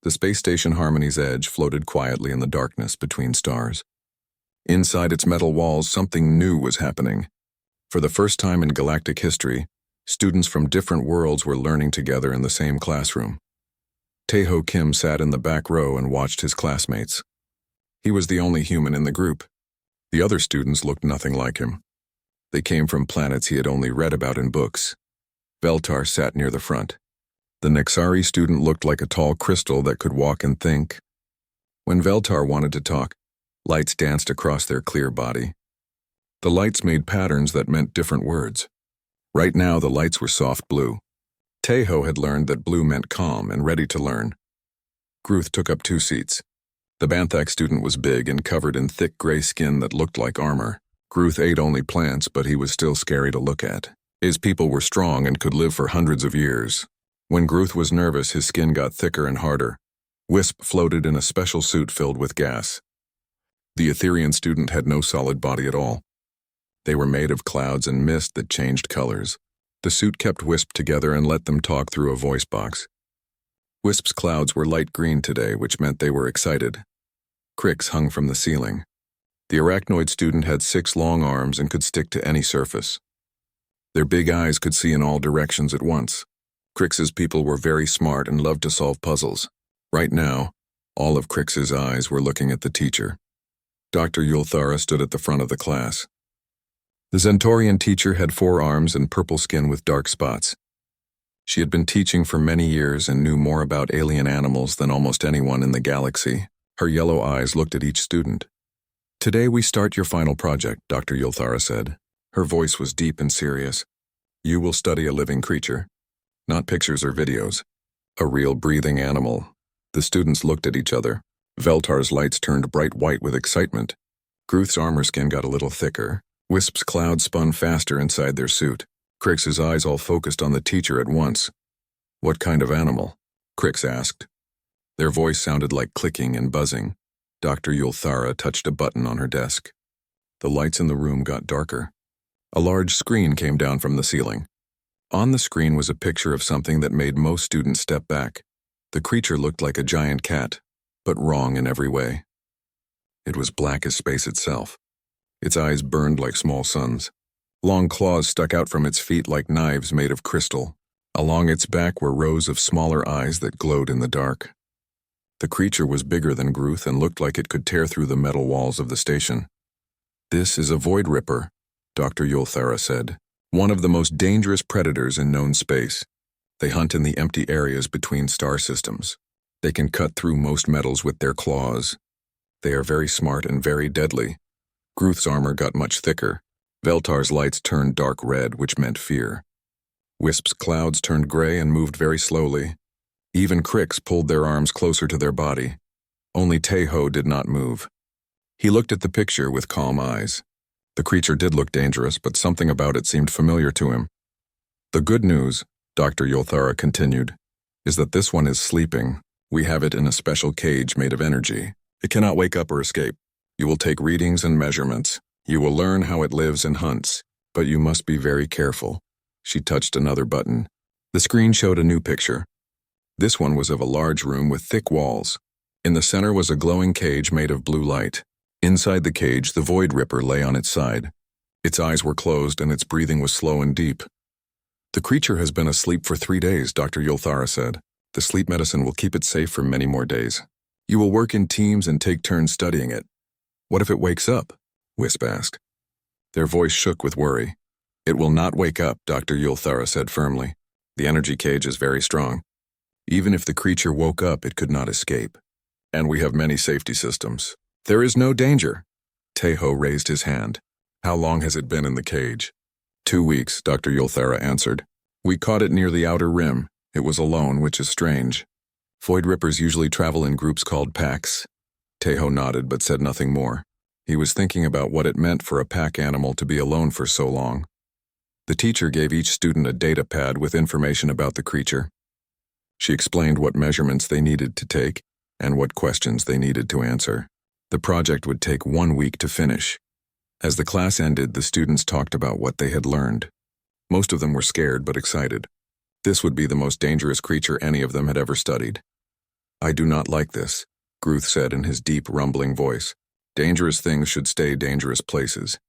The space station Harmony's Edge floated quietly in the darkness between stars. Inside its metal walls, something new was happening. For the first time in galactic history, students from different worlds were learning together in the same classroom. Taeho Kim sat in the back row and watched his classmates. He was the only human in the group. The other students looked nothing like him. They came from planets he had only read about in books. Veltar sat near the front. The Nexari student looked like a tall crystal that could walk and think. When Veltar wanted to talk, lights danced across their clear body. The lights made patterns that meant different words. Right now, the lights were soft blue. Taeho had learned that blue meant calm and ready to learn. Gruth took up 2 seats. The Banthak student was big and covered in thick gray skin that looked like armor. Gruth ate only plants, but he was still scary to look at. His people were strong and could live for hundreds of years. When Gruth was nervous, his skin got thicker and harder. Wisp floated in a special suit filled with gas. The Etherian student had no solid body at all. They were made of clouds and mist that changed colors. The suit kept Wisp together and let them talk through a voice box. Wisp's clouds were light green today, which meant they were excited. Cricks hung from the ceiling. The arachnoid student had 6 long arms and could stick to any surface. Their big eyes could see in all directions at once. Crix's people were very smart and loved to solve puzzles. Right now, all of Crix's eyes were looking at the teacher. Dr. Yulthara stood at the front of the class. The Zentorian teacher had 4 arms and purple skin with dark spots. She had been teaching for many years and knew more about alien animals than almost anyone in the galaxy. Her yellow eyes looked at each student. "Today we start your final project," Dr. Yulthara said. Her voice was deep and serious. "You will study a living creature. Not pictures or videos. A real breathing animal." The students looked at each other. Veltar's lights turned bright white with excitement. Gruth's armor skin got a little thicker. Wisp's clouds spun faster inside their suit. Crix's eyes all focused on the teacher at once. "What kind of animal?" Crix asked. Their voice sounded like clicking and buzzing. Dr. Yulthara touched a button on her desk. The lights in the room got darker. A large screen came down from the ceiling. On the screen was a picture of something that made most students step back. The creature looked like a giant cat, but wrong in every way. It was black as space itself. Its eyes burned like small suns. Long claws stuck out from its feet like knives made of crystal. Along its back were rows of smaller eyes that glowed in the dark. The creature was bigger than Gruth and looked like it could tear through the metal walls of the station. "This is a Void Ripper," Dr. Yulthara said. "One of the most dangerous predators in known space. They hunt in the empty areas between star systems. They can cut through most metals with their claws. They are very smart and very deadly." Gruth's armor got much thicker. Veltar's lights turned dark red, which meant fear. Wisp's clouds turned gray and moved very slowly. Even Crix pulled their arms closer to their body. Only Taeho did not move. He looked at the picture with calm eyes. The creature did look dangerous, but something about it seemed familiar to him. "The good news," Dr. Yulthara continued, "is that this one is sleeping. We have it in a special cage made of energy. It cannot wake up or escape. You will take readings and measurements. You will learn how it lives and hunts, but you must be very careful." She touched another button. The screen showed a new picture. This one was of a large room with thick walls. In the center was a glowing cage made of blue light. Inside the cage, the Void Ripper lay on its side. Its eyes were closed and its breathing was slow and deep. "The creature has been asleep for 3 days," Dr. Yulthara said. "The sleep medicine will keep it safe for many more days. You will work in teams and take turns studying it." "What if it wakes up?" Wisp asked. Their voice shook with worry. "It will not wake up," Dr. Yulthara said firmly. "The energy cage is very strong. Even if the creature woke up, it could not escape. And we have many safety systems. There is no danger." Taeho raised his hand. "How long has it been in the cage?" 2 weeks, Dr. Yulthara answered. "We caught it near the outer rim. It was alone, which is strange. Void Rippers usually travel in groups called packs." Taeho nodded but said nothing more. He was thinking about what it meant for a pack animal to be alone for so long. The teacher gave each student a data pad with information about the creature. She explained what measurements they needed to take and what questions they needed to answer. The project would take 1 week to finish. As the class ended, the students talked about what they had learned. Most of them were scared but excited. This would be the most dangerous creature any of them had ever studied. I do not like this, Gruth said in his deep, rumbling voice. Dangerous things should stay dangerous places.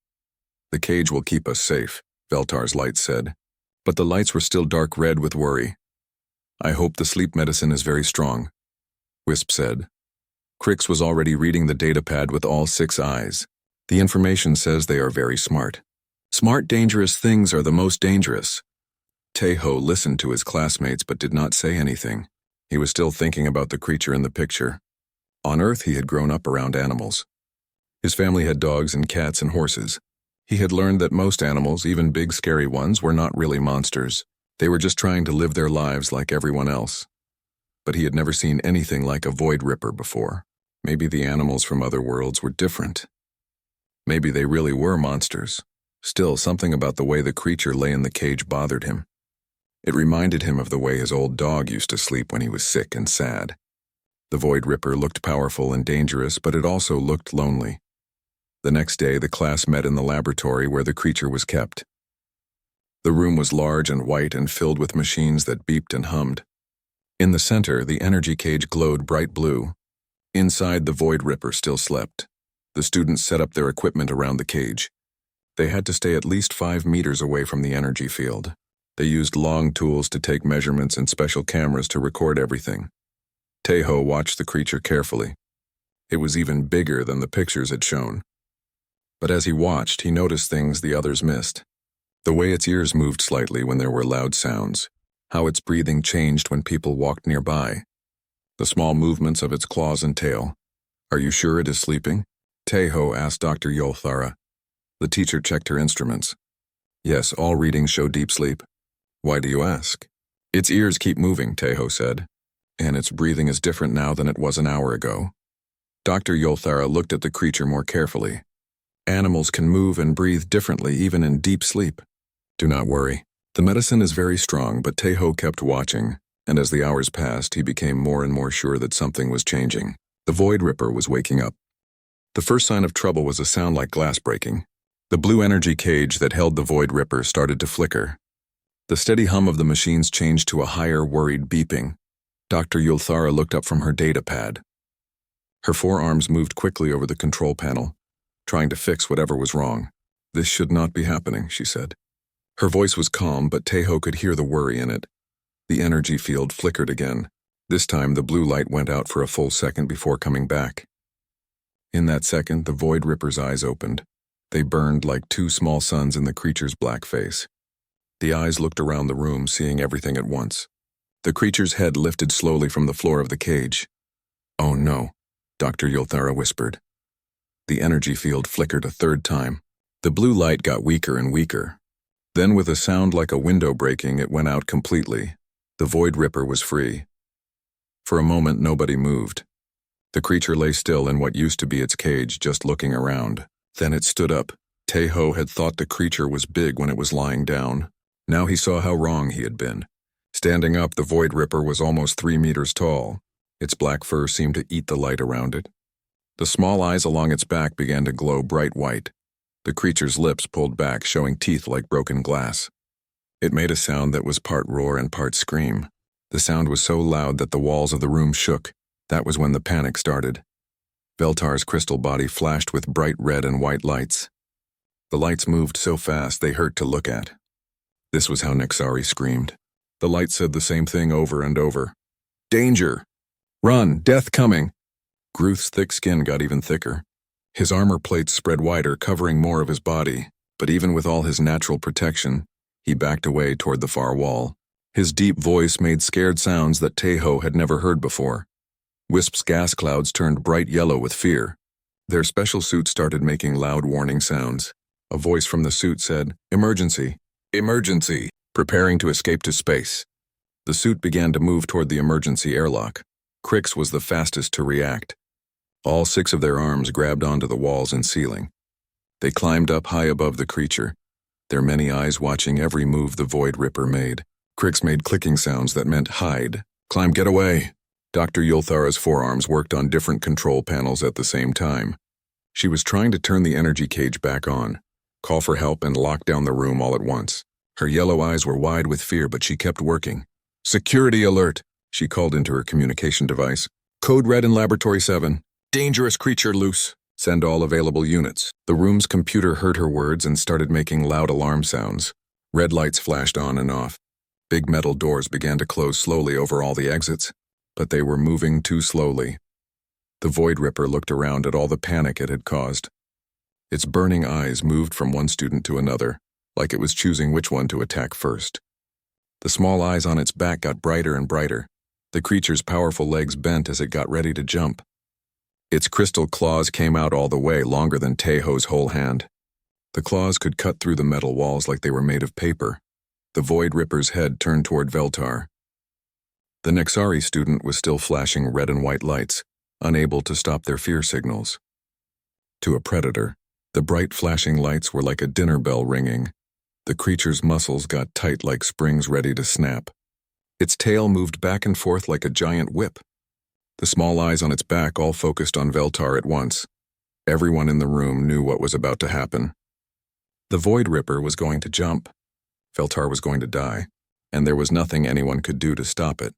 The cage will keep us safe, Veltar's light said. But the lights were still dark red with worry. I hope the sleep medicine is very strong, Wisp said. Crix was already reading the datapad with all 6 eyes. The information says they are very smart. Smart, dangerous things are the most dangerous. Tejo listened to his classmates but did not say anything. He was still thinking about the creature in the picture. On Earth, he had grown up around animals. His family had dogs and cats and horses. He had learned that most animals, even big scary ones, were not really monsters. They were just trying to live their lives like everyone else. But he had never seen anything like a Void Ripper before. Maybe the animals from other worlds were different. Maybe they really were monsters. Still, something about the way the creature lay in the cage bothered him. It reminded him of the way his old dog used to sleep when he was sick and sad. The Void Ripper looked powerful and dangerous, but it also looked lonely. The next day, the class met in the laboratory where the creature was kept. The room was large and white and filled with machines that beeped and hummed. In the center, the energy cage glowed bright blue. Inside, the Void Ripper still slept. The students set up their equipment around the cage. They had to stay at least 5 meters away from the energy field. They used long tools to take measurements and special cameras to record everything. Tejo watched the creature carefully. It was even bigger than the pictures had shown. But as he watched, he noticed things the others missed. The way its ears moved slightly when there were loud sounds, how its breathing changed when people walked nearby, the small movements of its claws and tail. Are you sure it is sleeping? Tejo asked Dr. Yolthara. The teacher checked her instruments. Yes, all readings show deep sleep. Why do you ask? Its ears keep moving, Tejo said, and its breathing is different now than it was an hour ago. Dr. Yolthara looked at the creature more carefully. Animals can move and breathe differently even in deep sleep. Do not worry. The medicine is very strong, but Tejo kept watching, and as the hours passed, he became more and more sure that something was changing. The Void Ripper was waking up. The first sign of trouble was a sound like glass breaking. The blue energy cage that held the Void Ripper started to flicker. The steady hum of the machines changed to a higher, worried beeping. Dr. Yulthara looked up from her datapad. Her forearms moved quickly over the control panel, trying to fix whatever was wrong. This should not be happening, she said. Her voice was calm, but Tejo could hear the worry in it. The energy field flickered again. This time, the blue light went out for a full second before coming back. In that second, the Void Ripper's eyes opened. They burned like 2 small suns in the creature's black face. The eyes looked around the room, seeing everything at once. The creature's head lifted slowly from the floor of the cage. Oh no, Dr. Yulthara whispered. The energy field flickered a 3rd time. The blue light got weaker and weaker. Then with a sound like a window breaking, it went out completely. The Void Ripper was free. For a moment, nobody moved. The creature lay still in what used to be its cage, just looking around. Then it stood up. Tejo had thought the creature was big when it was lying down. Now he saw how wrong he had been. Standing up, the Void Ripper was almost 3 meters tall. Its black fur seemed to eat the light around it. The small eyes along its back began to glow bright white. The creature's lips pulled back, showing teeth like broken glass. It made a sound that was part roar and part scream. The sound was so loud that the walls of the room shook. That was when the panic started. Veltar's crystal body flashed with bright red and white lights. The lights moved so fast they hurt to look at. This was how Nexari screamed. The light said the same thing over and over. Danger! Run! Death coming! Gruth's thick skin got even thicker. His armor plates spread wider, covering more of his body, but even with all his natural protection, he backed away toward the far wall. His deep voice made scared sounds that Tejo had never heard before. Wisp's gas clouds turned bright yellow with fear. Their special suits started making loud warning sounds. A voice from the suit said, "Emergency! Emergency! Preparing to escape to space." The suit began to move toward the emergency airlock. Crix was the fastest to react. All 6 of their arms grabbed onto the walls and ceiling. They climbed up high above the creature, their many eyes watching every move the Void Ripper made. Crix made clicking sounds that meant hide, climb, get away. Dr. Yulthara's forearms worked on different control panels at the same time. She was trying to turn the energy cage back on, call for help, and lock down the room all at once. Her yellow eyes were wide with fear, but she kept working. Security alert, she called into her communication device. Code red in Laboratory 7. Dangerous creature loose. Send all available units. The room's computer heard her words and started making loud alarm sounds. Red lights flashed on and off. Big metal doors began to close slowly over all the exits, but they were moving too slowly. The Void Ripper looked around at all the panic it had caused. Its burning eyes moved from one student to another, like it was choosing which one to attack first. The small eyes on its back got brighter and brighter. The creature's powerful legs bent as it got ready to jump. Its crystal claws came out all the way, longer than Teho's whole hand. The claws could cut through the metal walls like they were made of paper. The Void Ripper's head turned toward Veltar. The Nexari student was still flashing red and white lights, unable to stop their fear signals. To a predator, the bright flashing lights were like a dinner bell ringing. The creature's muscles got tight like springs ready to snap. Its tail moved back and forth like a giant whip. The small eyes on its back all focused on Veltar at once. Everyone in the room knew what was about to happen. The Void Ripper was going to jump. Veltar was going to die, and there was nothing anyone could do to stop it.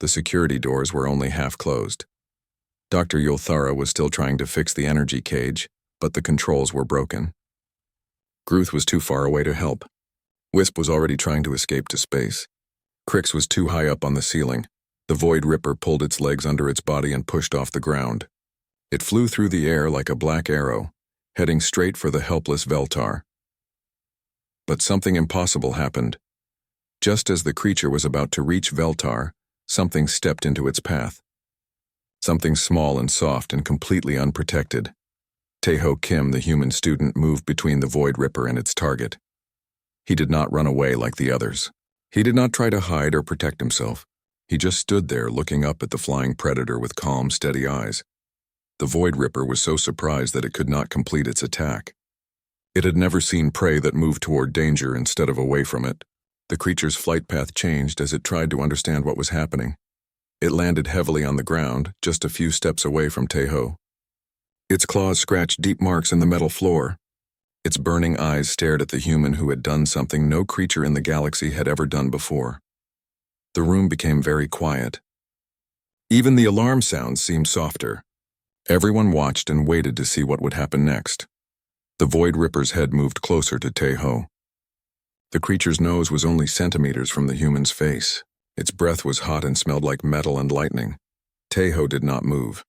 The security doors were only half closed. Dr. Yulthara was still trying to fix the energy cage, but the controls were broken. Gruth was too far away to help. Wisp was already trying to escape to space. Crix was too high up on the ceiling. The Void Ripper pulled its legs under its body and pushed off the ground. It flew through the air like a black arrow, heading straight for the helpless Veltar. But something impossible happened. Just as the creature was about to reach Veltar, something stepped into its path. Something small and soft and completely unprotected. Teho Kim, the human student, moved between the Void Ripper and its target. He did not run away like the others. He did not try to hide or protect himself. He just stood there looking up at the flying predator with calm, steady eyes. The Void Ripper was so surprised that it could not complete its attack. It had never seen prey that moved toward danger instead of away from it. The creature's flight path changed as it tried to understand what was happening. It landed heavily on the ground, just a few steps away from Teho. Its claws scratched deep marks in the metal floor. Its burning eyes stared at the human who had done something no creature in the galaxy had ever done before. The room became very quiet. Even the alarm sounds seemed softer. Everyone watched and waited to see what would happen next. The Void Ripper's head moved closer to Teho. The creature's nose was only centimeters from the human's face. Its breath was hot and smelled like metal and lightning. Teho did not move.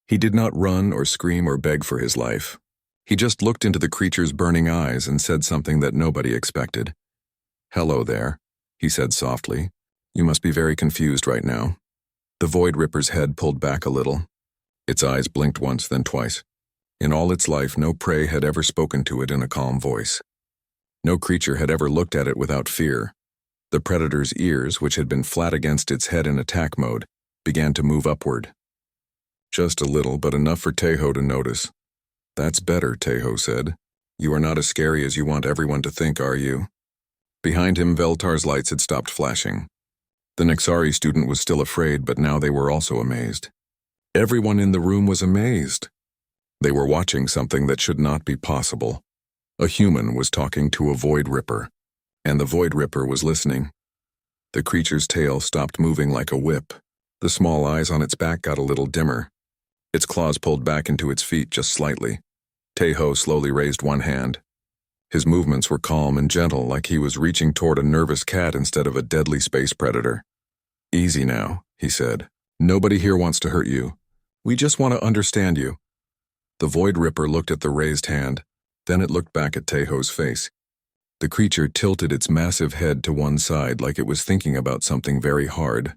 He did not run or scream or beg for his life. He just looked into the creature's burning eyes and said something that nobody expected. "Hello there," he said softly. "You must be very confused right now." The Void Ripper's head pulled back a little. Its eyes blinked once, then twice. In all its life, no prey had ever spoken to it in a calm voice. No creature had ever looked at it without fear. The predator's ears, which had been flat against its head in attack mode, began to move upward. Just a little, but enough for Teho to notice. "That's better," Teho said. "You are not as scary as you want everyone to think, are you?" Behind him, Veltar's lights had stopped flashing. The Nexari student was still afraid, but now they were also amazed. Everyone in the room was amazed. They were watching something that should not be possible. A human was talking to a Void Ripper, and the Void Ripper was listening. The creature's tail stopped moving like a whip. The small eyes on its back got a little dimmer. Its claws pulled back into its feet just slightly. Teho slowly raised one hand. His movements were calm and gentle, like he was reaching toward a nervous cat instead of a deadly space predator. "Easy now," he said. "Nobody here wants to hurt you. We just want to understand you." The Void Ripper looked at the raised hand, then it looked back at Teho's face. The creature tilted its massive head to one side like it was thinking about something very hard.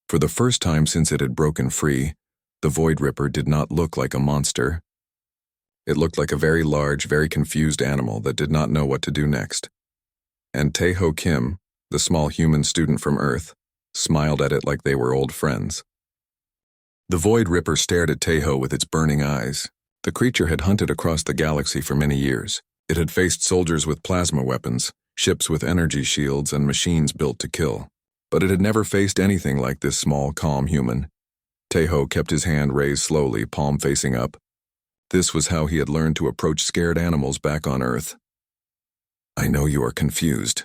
For the first time since it had broken free, the Void Ripper did not look like a monster. It looked like a very large, very confused animal that did not know what to do next. And Teho Kim, the small human student from Earth, smiled at it like they were old friends. The Void Ripper stared at Teho with its burning eyes. The creature had hunted across the galaxy for many years. It had faced soldiers with plasma weapons, ships with energy shields, and machines built to kill. But it had never faced anything like this small, calm human. Teho kept his hand raised slowly, palm facing up. This was how he had learned to approach scared animals back on Earth. "I know you are confused,"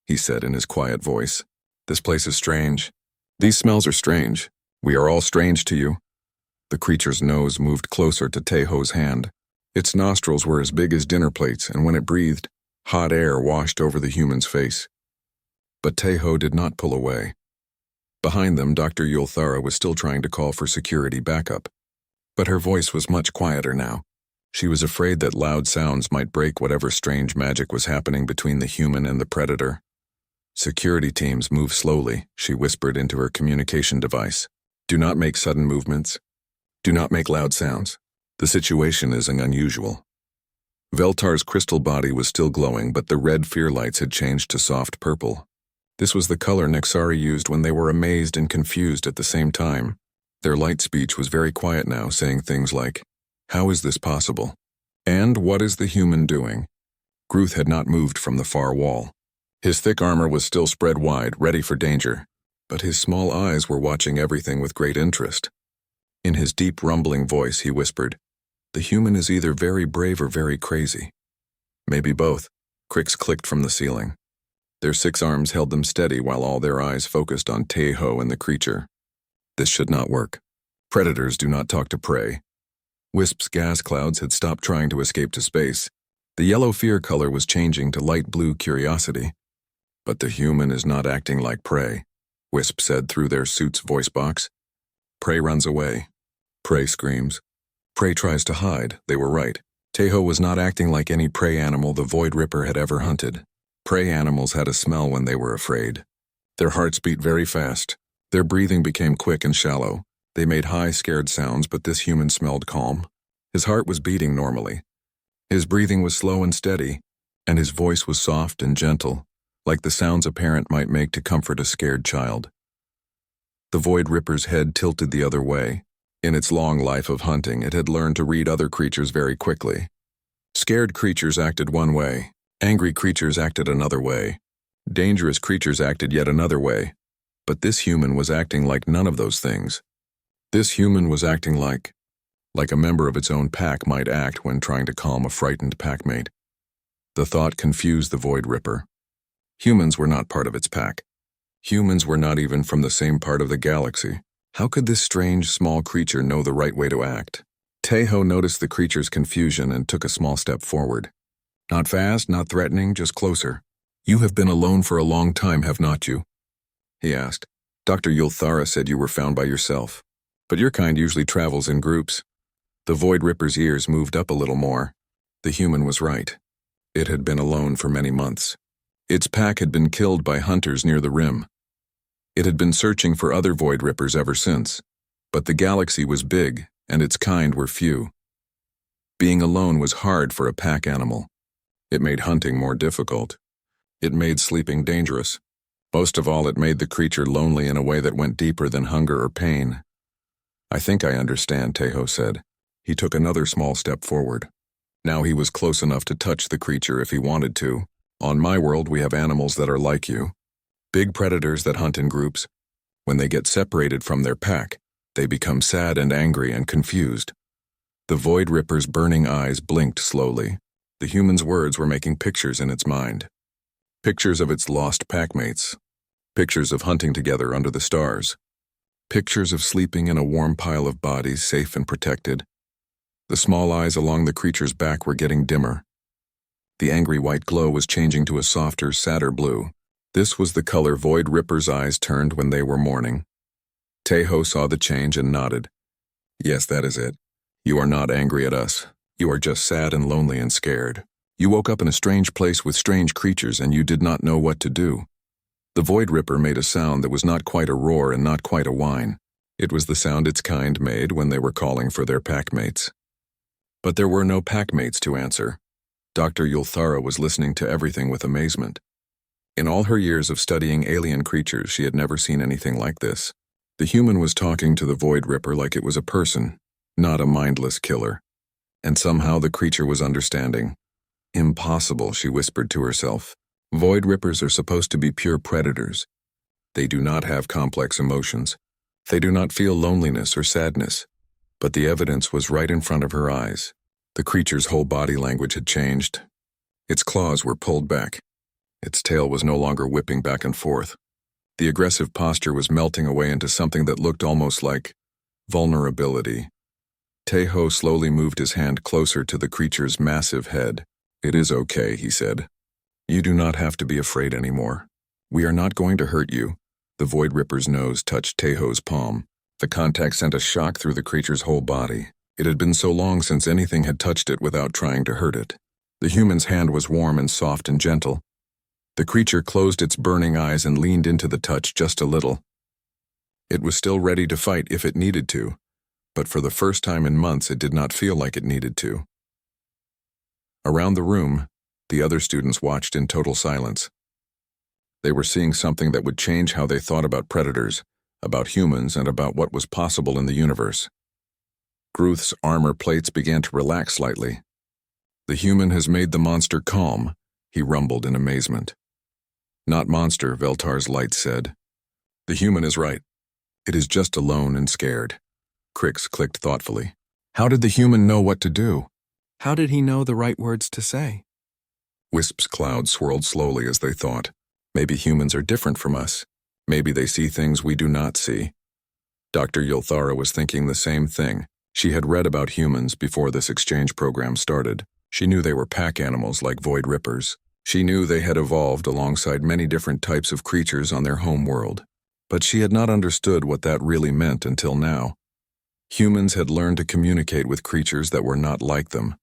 he said in his quiet voice. "This place is strange. These smells are strange. We are all strange to you. The creature's nose moved closer to Teho's hand. Its nostrils were as big as dinner plates, and when it breathed, hot air washed over the human's face. But Teho did not pull away. Behind them, Dr. Yulthara was still trying to call for security backup. But her voice was much quieter now. She was afraid that loud sounds might break whatever strange magic was happening between the human and the predator. "Security teams, move slowly," she whispered into her communication device. "Do not make sudden movements. Do not make loud sounds. The situation is unusual." Veltar's crystal body was still glowing, but the red fear lights had changed to soft purple. This was the color Nexari used when they were amazed and confused at the same time. Their light speech was very quiet now, saying things like, "How is this possible?" and "What is the human doing?" Gruth had not moved from the far wall. His thick armor was still spread wide, ready for danger, but his small eyes were watching everything with great interest. In his deep, rumbling voice, he whispered, "The human is either very brave or very crazy." "Maybe both." Cricks clicked from the ceiling. Their 6 arms held them steady while all their eyes focused on Teho and the creature. This should not work. Predators do not talk to prey. Wisp's gas clouds had stopped trying to escape to space. The yellow fear color was changing to light blue curiosity. "But the human is not acting like prey," Wisp said through their suit's voice box. "Prey runs away. Prey screams. Prey tries to hide." They were right. Teho was not acting like any prey animal the Void Ripper had ever hunted. Prey animals had a smell when they were afraid. Their hearts beat very fast. Their breathing became quick and shallow. They made high, scared sounds, but this human smelled calm. His heart was beating normally. His breathing was slow and steady, and his voice was soft and gentle, like the sounds a parent might make to comfort a scared child. The Void Ripper's head tilted the other way. In its long life of hunting, it had learned to read other creatures very quickly. Scared creatures acted one way. Angry creatures acted another way. Dangerous creatures acted yet another way. But this human was acting like none of those things. This human was acting like a member of its own pack might act when trying to calm a frightened packmate. The thought confused the Void Ripper. Humans were not part of its pack. Humans were not even from the same part of the galaxy. How could this strange, small creature know the right way to act? Teho noticed the creature's confusion and took a small step forward. "Not fast, not threatening, just closer." "You have been alone for a long time, have not you?" he asked. "Dr. Yulthara said you were found by yourself. But your kind usually travels in groups." The Void Ripper's ears moved up a little more. The human was right. It had been alone for many months. Its pack had been killed by hunters near the rim. It had been searching for other Void Rippers ever since. But the galaxy was big, and its kind were few. Being alone was hard for a pack animal. It made hunting more difficult. It made sleeping dangerous. Most of all, it made the creature lonely in a way that went deeper than hunger or pain. "I think I understand," Teho said. He took another small step forward. Now he was close enough to touch the creature if he wanted to. "On my world, we have animals that are like you. Big predators that hunt in groups. When they get separated from their pack, they become sad and angry and confused." The Void Ripper's burning eyes blinked slowly. The human's words were making pictures in its mind. Pictures of its lost packmates. Pictures of hunting together under the stars. Pictures of sleeping in a warm pile of bodies, safe and protected. The small eyes along the creature's back were getting dimmer. The angry white glow was changing to a softer, sadder blue. This was the color Void Ripper's eyes turned when they were mourning. Teho saw the change and nodded. "Yes, that is it. You are not angry at us. You are just sad and lonely and scared. You woke up in a strange place with strange creatures and you did not know what to do." The Void Ripper made a sound that was not quite a roar and not quite a whine. It was the sound its kind made when they were calling for their packmates. But there were no packmates to answer. Dr. Yulthara was listening to everything with amazement. In all her years of studying alien creatures, she had never seen anything like this. The human was talking to the Void Ripper like it was a person, not a mindless killer. And somehow the creature was understanding. "Impossible," she whispered to herself. "Void Rippers are supposed to be pure predators. They do not have complex emotions. They do not feel loneliness or sadness." But the evidence was right in front of her eyes. The creature's whole body language had changed. Its claws were pulled back. Its tail was no longer whipping back and forth. The aggressive posture was melting away into something that looked almost like vulnerability. Teho slowly moved his hand closer to the creature's massive head. "It is okay," he said. "You do not have to be afraid anymore. We are not going to hurt you." The Void Ripper's nose touched Teho's palm. The contact sent a shock through the creature's whole body. It had been so long since anything had touched it without trying to hurt it. The human's hand was warm and soft and gentle. The creature closed its burning eyes and leaned into the touch just a little. It was still ready to fight if it needed to, but for the first time in months it did not feel like it needed to. Around the room, the other students watched in total silence. They were seeing something that would change how they thought about predators, about humans, and about what was possible in the universe. Gruth's armor plates began to relax slightly. "The human has made the monster calm," he rumbled in amazement. "Not monster," Veltar's light said. "The human is right. It is just alone and scared." Crix clicked thoughtfully. "How did the human know what to do? How did he know the right words to say?" Wisp's cloud swirled slowly as they thought. Maybe humans are different from us. Maybe they see things we do not see. Dr. Yulthara was thinking the same thing. She had read about humans before this exchange program started. She knew they were pack animals like Void Rippers. She knew they had evolved alongside many different types of creatures on their home world. But she had not understood what that really meant until now. Humans had learned to communicate with creatures that were not like them.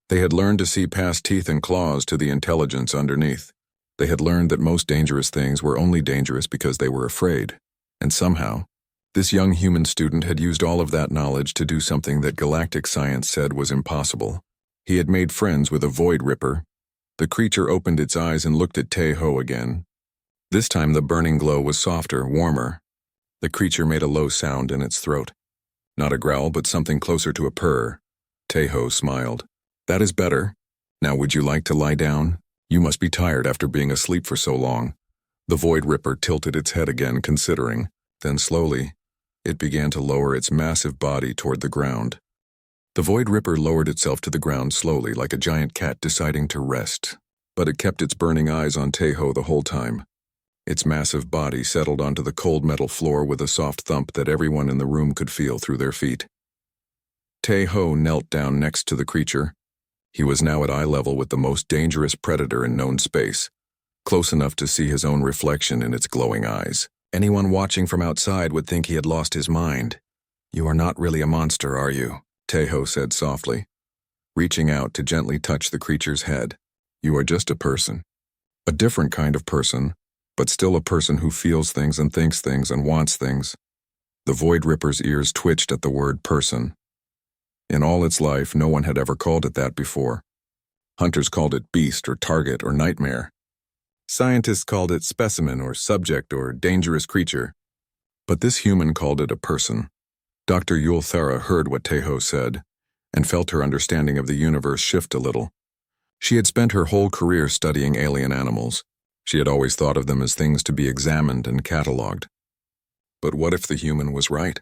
They had learned to see past teeth and claws to the intelligence underneath. They had learned that most dangerous things were only dangerous because they were afraid. And somehow, this young human student had used all of that knowledge to do something that galactic science said was impossible. He had made friends with a Void Ripper. The creature opened its eyes and looked at Teho again. This time the burning glow was softer, warmer. The creature made a low sound in its throat. Not a growl, but something closer to a purr. Teho smiled. "That is better. Now would you like to lie down? You must be tired after being asleep for so long." The Void Ripper tilted its head again, considering. Then slowly, it began to lower its massive body toward the ground. The Void Ripper lowered itself to the ground slowly, like a giant cat deciding to rest. But it kept its burning eyes on Teho the whole time. Its massive body settled onto the cold metal floor with a soft thump that everyone in the room could feel through their feet. Teho knelt down next to the creature. He was now at eye level with the most dangerous predator in known space, close enough to see his own reflection in its glowing eyes. Anyone watching from outside would think he had lost his mind. "You are not really a monster, are you?" Teho said softly, reaching out to gently touch the creature's head. "You are just a person. A different kind of person, but still a person who feels things and thinks things and wants things." The Void Ripper's ears twitched at the word person. In all its life, no one had ever called it that before. Hunters called it beast or target or nightmare. Scientists called it specimen or subject or dangerous creature. But this human called it a person. Dr. Yulthara heard what Teho said and felt her understanding of the universe shift a little. She had spent her whole career studying alien animals. She had always thought of them as things to be examined and catalogued. But what if the human was right?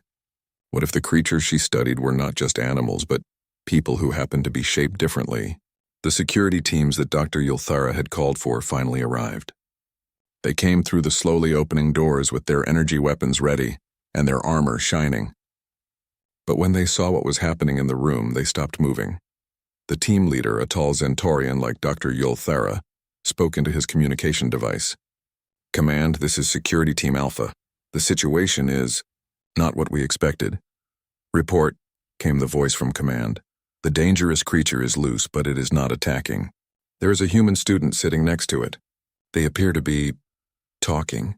What if the creatures she studied were not just animals, but people who happened to be shaped differently? The security teams that Dr. Yulthara had called for finally arrived. They came through the slowly opening doors with their energy weapons ready and their armor shining. But when they saw what was happening in the room, they stopped moving. The team leader, a tall Zentorian like Dr. Yulthara, spoke into his communication device. "Command, this is Security Team Alpha. The situation is not what we expected." "Report," came the voice from Command. "The dangerous creature is loose, but it is not attacking. There is a human student sitting next to it. They appear to be talking."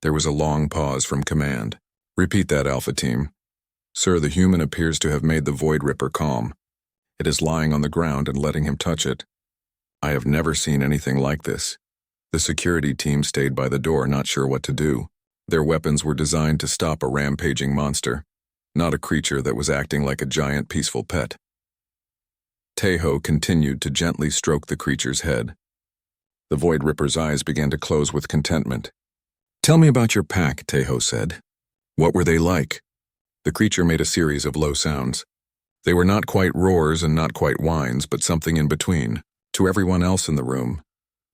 There was a long pause from Command. "Repeat that, Alpha Team." "Sir, the human appears to have made the Void Ripper calm. It is lying on the ground and letting him touch it. I have never seen anything like this." The security team stayed by the door, not sure what to do. Their weapons were designed to stop a rampaging monster, not a creature that was acting like a giant peaceful pet. Teho continued to gently stroke the creature's head. The Void Ripper's eyes began to close with contentment. "Tell me about your pack," Teho said. "What were they like?" The creature made a series of low sounds. They were not quite roars and not quite whines, but something in between. To everyone else in the room,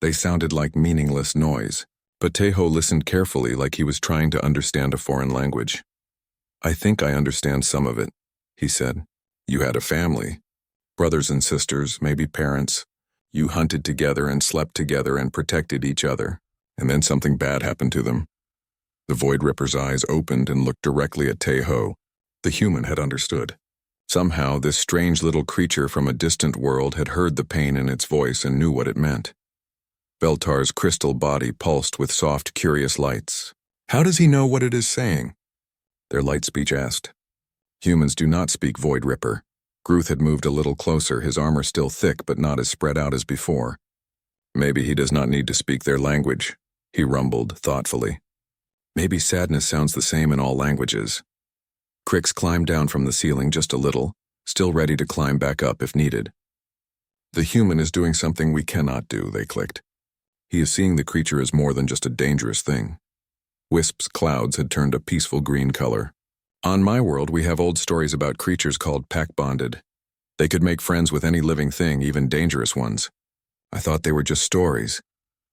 they sounded like meaningless noise. But Teho listened carefully, like he was trying to understand a foreign language. "I think I understand some of it," he said. You had a family. Brothers and sisters, maybe parents. You hunted together and slept together and protected each other. And then something bad happened to them. The Void Ripper's eyes opened and looked directly at Tae-ho. The human had understood. Somehow, this strange little creature from a distant world had heard the pain in its voice and knew what it meant. Beltar's crystal body pulsed with soft, curious lights. How does he know what it is saying? Their light speech asked. Humans do not speak Void Ripper. Gruth had moved a little closer, his armor still thick but not as spread out as before. Maybe he does not need to speak their language, he rumbled thoughtfully. Maybe sadness sounds the same in all languages. Crix climbed down from the ceiling just a little, still ready to climb back up if needed. The human is doing something we cannot do, they clicked. He is seeing the creature as more than just a dangerous thing. Wisp's clouds had turned a peaceful green color. On my world, we have old stories about creatures called pack-bonded. They could make friends with any living thing, even dangerous ones. I thought they were just stories.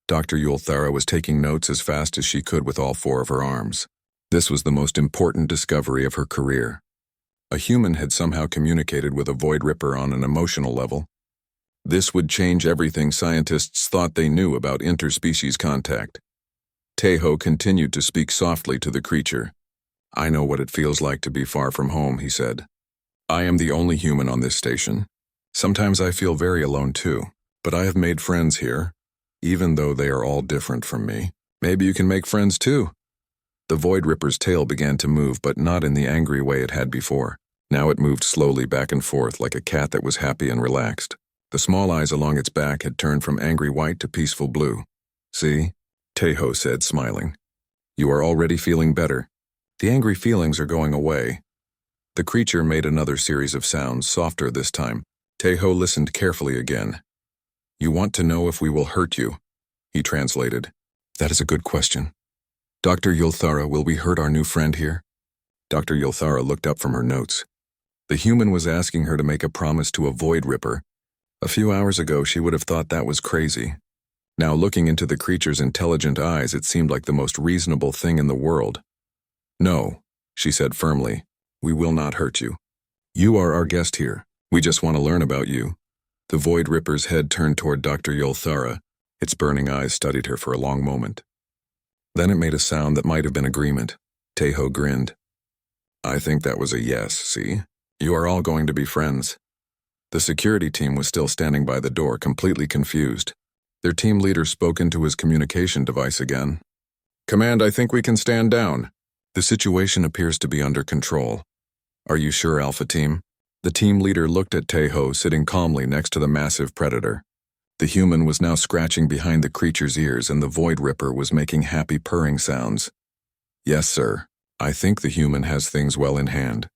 Dr. Yulthara was taking notes as fast as she could with all four of her arms. This was the most important discovery of her career. A human had somehow communicated with a Void Ripper on an emotional level. This would change everything scientists thought they knew about interspecies contact. Tae-ho continued to speak softly to the creature. I know what it feels like to be far from home, he said. I am the only human on this station. Sometimes I feel very alone too, but I have made friends here, even though they are all different from me. Maybe you can make friends too. The Void Ripper's tail began to move, but not in the angry way it had before. Now it moved slowly back and forth like a cat that was happy and relaxed. The small eyes along its back had turned from angry white to peaceful blue. See? Tae-ho said, smiling. You are already feeling better. The angry feelings are going away. The creature made another series of sounds, softer this time. Tae-ho listened carefully again. You want to know if we will hurt you, he translated. That is a good question. Dr. Yulthara, will we hurt our new friend here? Dr. Yulthara looked up from her notes. The human was asking her to make a promise to a Void Ripper. A few hours ago, she would have thought that was crazy. Now, looking into the creature's intelligent eyes, it seemed like the most reasonable thing in the world. No, she said firmly. We will not hurt you. You are our guest here. We just want to learn about you. The Void Ripper's head turned toward Dr. Yulthara. Its burning eyes studied her for a long moment. Then it made a sound that might have been agreement. Tae-ho grinned. I think that was a yes, see? You are all going to be friends. The security team was still standing by the door, completely confused. Their team leader spoke into his communication device again. Command, I think we can stand down. The situation appears to be under control. Are you sure, Alpha Team? The team leader looked at Tae-ho sitting calmly next to the massive predator. The human was now scratching behind the creature's ears and the Void Ripper was making happy purring sounds. Yes, sir. I think the human has things well in hand.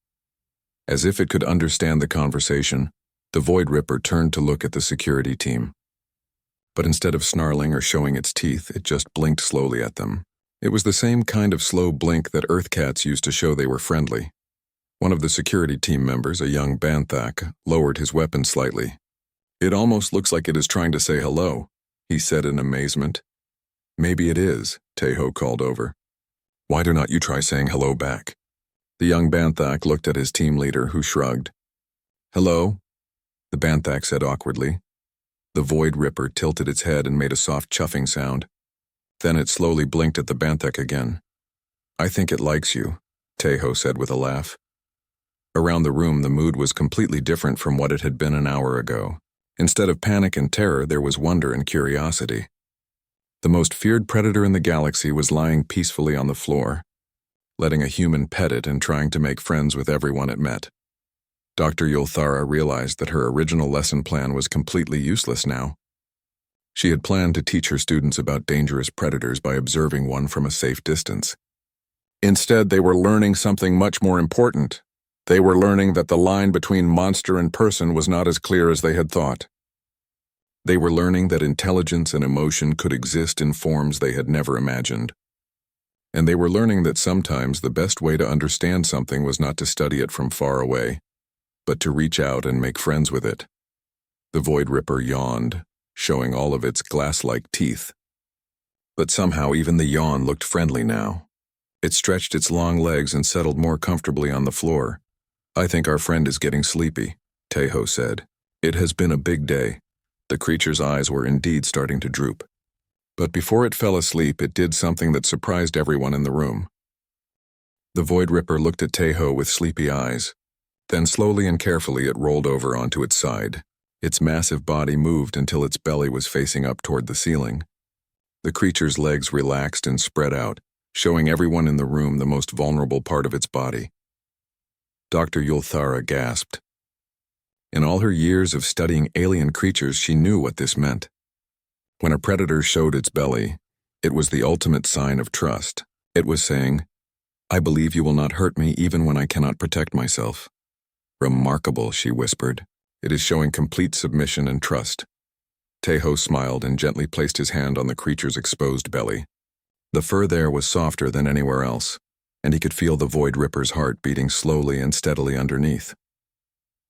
As if it could understand the conversation, the Void Ripper turned to look at the security team. But instead of snarling or showing its teeth, it just blinked slowly at them. It was the same kind of slow blink that Earth cats used to show they were friendly. One of the security team members, a young Banthak, lowered his weapon slightly. It almost looks like it is trying to say hello, he said in amazement. Maybe it is, Tae-ho called over. Why do not you try saying hello back? The young Banthak looked at his team leader, who shrugged. Hello? The Banthak said awkwardly. The Void Ripper tilted its head and made a soft chuffing sound. Then it slowly blinked at the Banthak again. I think it likes you, Tae-ho said with a laugh. Around the room, the mood was completely different from what it had been an hour ago. Instead of panic and terror, there was wonder and curiosity. The most feared predator in the galaxy was lying peacefully on the floor, letting a human pet it and trying to make friends with everyone it met. Dr. Yulthara realized that her original lesson plan was completely useless now. She had planned to teach her students about dangerous predators by observing one from a safe distance. Instead, they were learning something much more important. They were learning that the line between monster and person was not as clear as they had thought. They were learning that intelligence and emotion could exist in forms they had never imagined. And they were learning that sometimes the best way to understand something was not to study it from far away, but to reach out and make friends with it. The Void Ripper yawned, showing all of its glass-like teeth. But somehow even the yawn looked friendly now. It stretched its long legs and settled more comfortably on the floor. I think our friend is getting sleepy, Tejo said. It has been a big day. The creature's eyes were indeed starting to droop. But before it fell asleep, it did something that surprised everyone in the room. The Void Ripper looked at Tejo with sleepy eyes. Then slowly and carefully it rolled over onto its side. Its massive body moved until its belly was facing up toward the ceiling. The creature's legs relaxed and spread out, showing everyone in the room the most vulnerable part of its body. Dr. Yulthara gasped. In all her years of studying alien creatures, she knew what this meant. When a predator showed its belly, it was the ultimate sign of trust. It was saying, "I believe you will not hurt me even when I cannot protect myself." "Remarkable," she whispered. "It is showing complete submission and trust." Tejo smiled and gently placed his hand on the creature's exposed belly. The fur there was softer than anywhere else, and he could feel the Void Ripper's heart beating slowly and steadily underneath.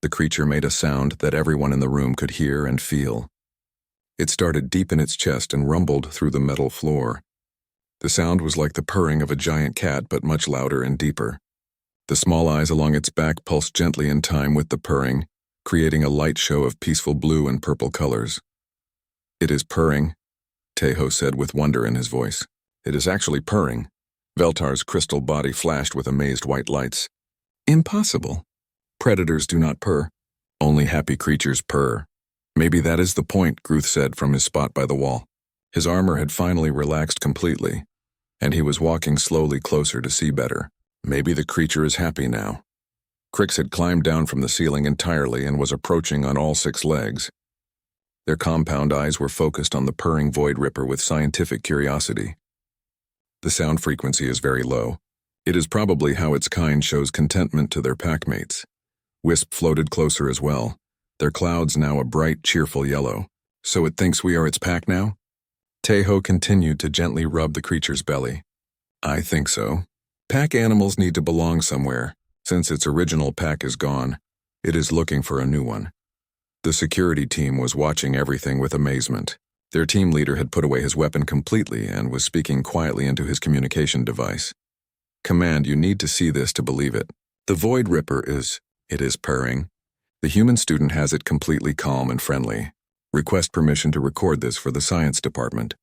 The creature made a sound that everyone in the room could hear and feel. It started deep in its chest and rumbled through the metal floor. The sound was like the purring of a giant cat, but much louder and deeper. The small eyes along its back pulsed gently in time with the purring, creating a light show of peaceful blue and purple colors. "It is purring," Tejo said with wonder in his voice. "It is actually purring." Veltar's crystal body flashed with amazed white lights. "Impossible. Predators do not purr. Only happy creatures purr." "Maybe that is the point," Gruth said from his spot by the wall. His armor had finally relaxed completely, and he was walking slowly closer to see better. Maybe the creature is happy now. Crix had climbed down from the ceiling entirely and was approaching on all 6 legs. Their compound eyes were focused on the purring Void Ripper with scientific curiosity. The sound frequency is very low. It is probably how its kind shows contentment to their packmates. Wisp floated closer as well, their clouds now a bright, cheerful yellow. "So it thinks we are its pack now?" Tejo continued to gently rub the creature's belly. "I think so. Pack animals need to belong somewhere. Since its original pack is gone, it is looking for a new one." The security team was watching everything with amazement. Their team leader had put away his weapon completely and was speaking quietly into his communication device. "Command, you need to see this to believe it. The Void Ripper it is purring. The human student has it completely calm and friendly. Request permission to record this for the science department."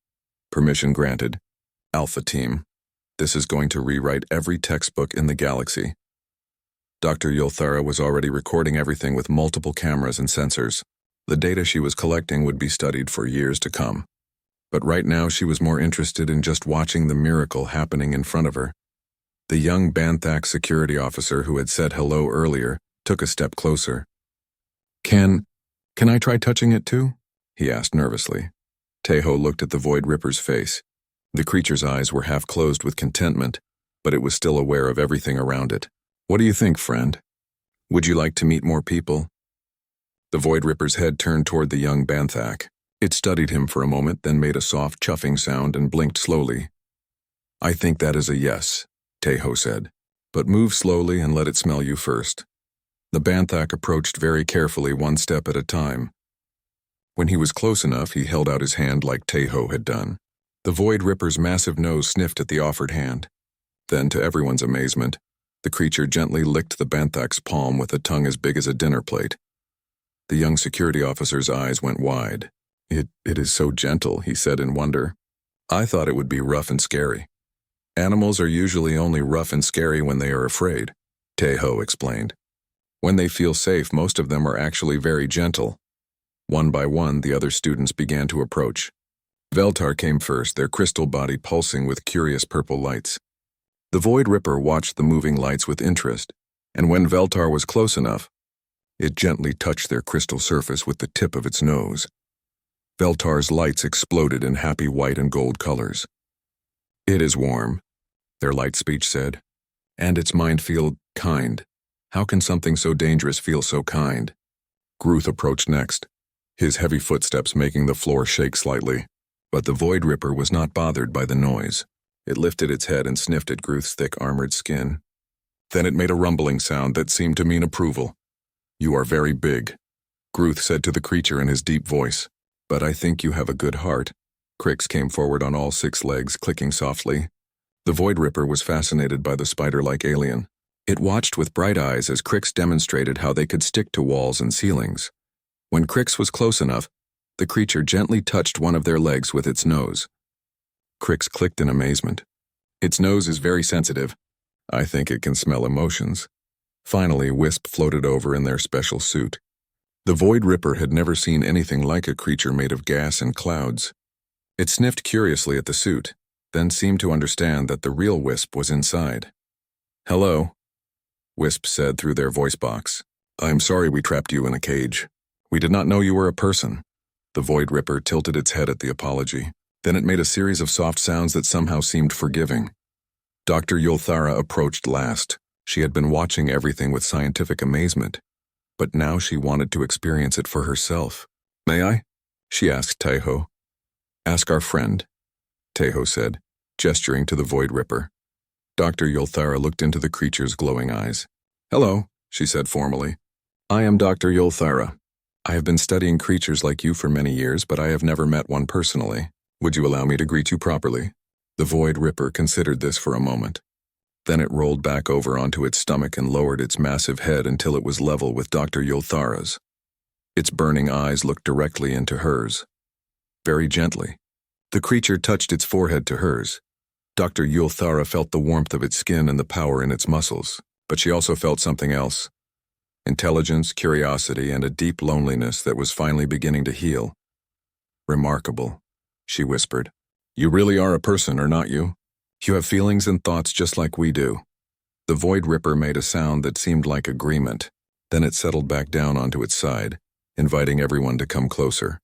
Permission granted. Alpha Team. This is going to rewrite every textbook in the galaxy. Dr. Yulthara was already recording everything with multiple cameras and sensors. The data she was collecting would be studied for years to come. But right now she was more interested in just watching the miracle happening in front of her. The young Banthak security officer who had said hello earlier took a step closer. Can I try touching it too?" he asked nervously. Tejo looked at the Void Ripper's face. The creature's eyes were half closed with contentment, but it was still aware of everything around it. "What do you think, friend? Would you like to meet more people?" The Void Ripper's head turned toward the young Banthak. It studied him for a moment, then made a soft chuffing sound and blinked slowly. "I think that is a yes," Tejo said. "But move slowly and let it smell you first." The Banthak approached very carefully, one step at a time. When he was close enough, he held out his hand like Tejo had done. The Void Ripper's massive nose sniffed at the offered hand. Then, to everyone's amazement, the creature gently licked the Banthak's palm with a tongue as big as a dinner plate. The young security officer's eyes went wide. It is so gentle," he said in wonder. "I thought it would be rough and scary." "Animals are usually only rough and scary when they are afraid," Tejo explained. "When they feel safe, most of them are actually very gentle." One by one, the other students began to approach. Veltar came first, their crystal body pulsing with curious purple lights. The Void Ripper watched the moving lights with interest, and when Veltar was close enough, it gently touched their crystal surface with the tip of its nose. Veltar's lights exploded in happy white and gold colors. "It is warm," their light speech said, "and its mind feel kind. How can something so dangerous feel so kind?" Gruth approached next, his heavy footsteps making the floor shake slightly. But the Void Ripper was not bothered by the noise. It lifted its head and sniffed at Gruth's thick armored skin. Then it made a rumbling sound that seemed to mean approval. "You are very big," Gruth said to the creature in his deep voice. "But I think you have a good heart." Crix came forward on all 6 legs, clicking softly. The Void Ripper was fascinated by the spider-like alien. It watched with bright eyes as Crix demonstrated how they could stick to walls and ceilings. When Crix was close enough, the creature gently touched one of their legs with its nose. Crix clicked in amazement. Its nose is very sensitive. I think it can smell emotions. Finally, Wisp floated over in their special suit. The Void Ripper had never seen anything like a creature made of gas and clouds. It sniffed curiously at the suit, then seemed to understand that the real Wisp was inside. "Hello," Wisp said through their voice box. "I'm sorry we trapped you in a cage. We did not know you were a person." The Void Ripper tilted its head at the apology. Then it made a series of soft sounds that somehow seemed forgiving. Dr. Yulthara approached last. She had been watching everything with scientific amazement, but now she wanted to experience it for herself. "May I?" she asked Teho. "Ask our friend," Teho said, gesturing to the Void Ripper. Dr. Yulthara looked into the creature's glowing eyes. "Hello," she said formally. "I am Dr. Yulthara. I have been studying creatures like you for many years, but I have never met one personally. Would you allow me to greet you properly?" The Void Ripper considered this for a moment. Then it rolled back over onto its stomach and lowered its massive head until it was level with Dr. Yulthara's. Its burning eyes looked directly into hers. Very gently, the creature touched its forehead to hers. Dr. Yulthara felt the warmth of its skin and the power in its muscles, but she also felt something else. Intelligence, curiosity, and a deep loneliness that was finally beginning to heal. "Remarkable," she whispered. "You really are a person, are not you? You have feelings and thoughts just like we do." The Void Ripper made a sound that seemed like agreement. Then it settled back down onto its side, inviting everyone to come closer.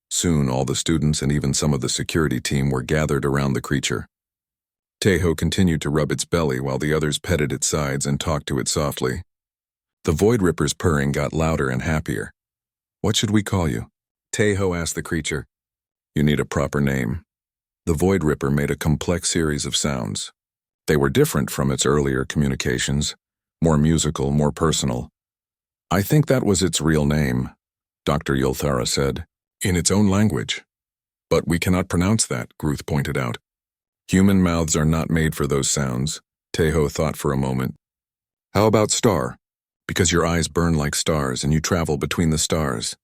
Soon all the students and even some of the security team were gathered around the creature. Teho continued to rub its belly while the others petted its sides and talked to it softly. The Void Ripper's purring got louder and happier. "What should we call you?" Teho asked the creature. "You need a proper name." The Void Ripper made a complex series of sounds. They were different from its earlier communications, more musical, more personal. "I think that was its real name," Dr. Yulthara said, "in its own language. But we cannot pronounce that," Gruth pointed out. "Human mouths are not made for those sounds," Teho thought for a moment. "How about Star? Because your eyes burn like stars and you travel between the stars."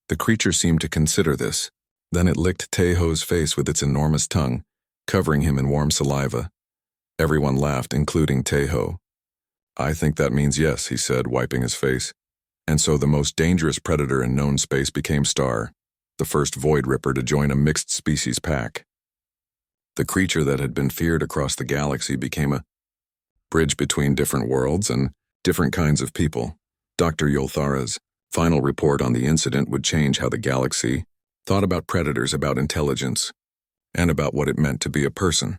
The creature seemed to consider this. Then it licked Teho's face with its enormous tongue, covering him in warm saliva. Everyone laughed, including Teho. "I think that means yes," he said, wiping his face. And so the most dangerous predator in known space became Star, the first Void Ripper to join a mixed species pack. The creature that had been feared across the galaxy became a bridge between different worlds and different kinds of people. Dr. Yulthara's final report on the incident would change how the galaxy thought about predators, about intelligence, and about what it meant to be a person.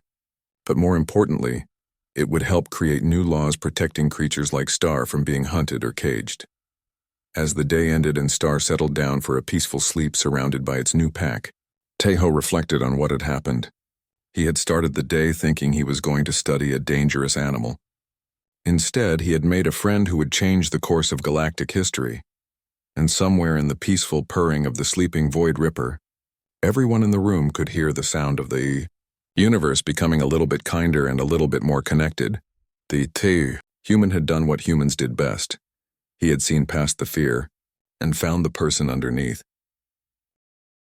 But more importantly, it would help create new laws protecting creatures like Star from being hunted or caged. As the day ended and Star settled down for a peaceful sleep surrounded by its new pack, Teho reflected on what had happened. He had started the day thinking he was going to study a dangerous animal. Instead, he had made a friend who would change the course of galactic history. And somewhere in the peaceful purring of the sleeping Void Ripper, everyone in the room could hear the sound of the universe becoming a little bit kinder and a little bit more connected. The human had done what humans did best. He had seen past the fear and found the person underneath.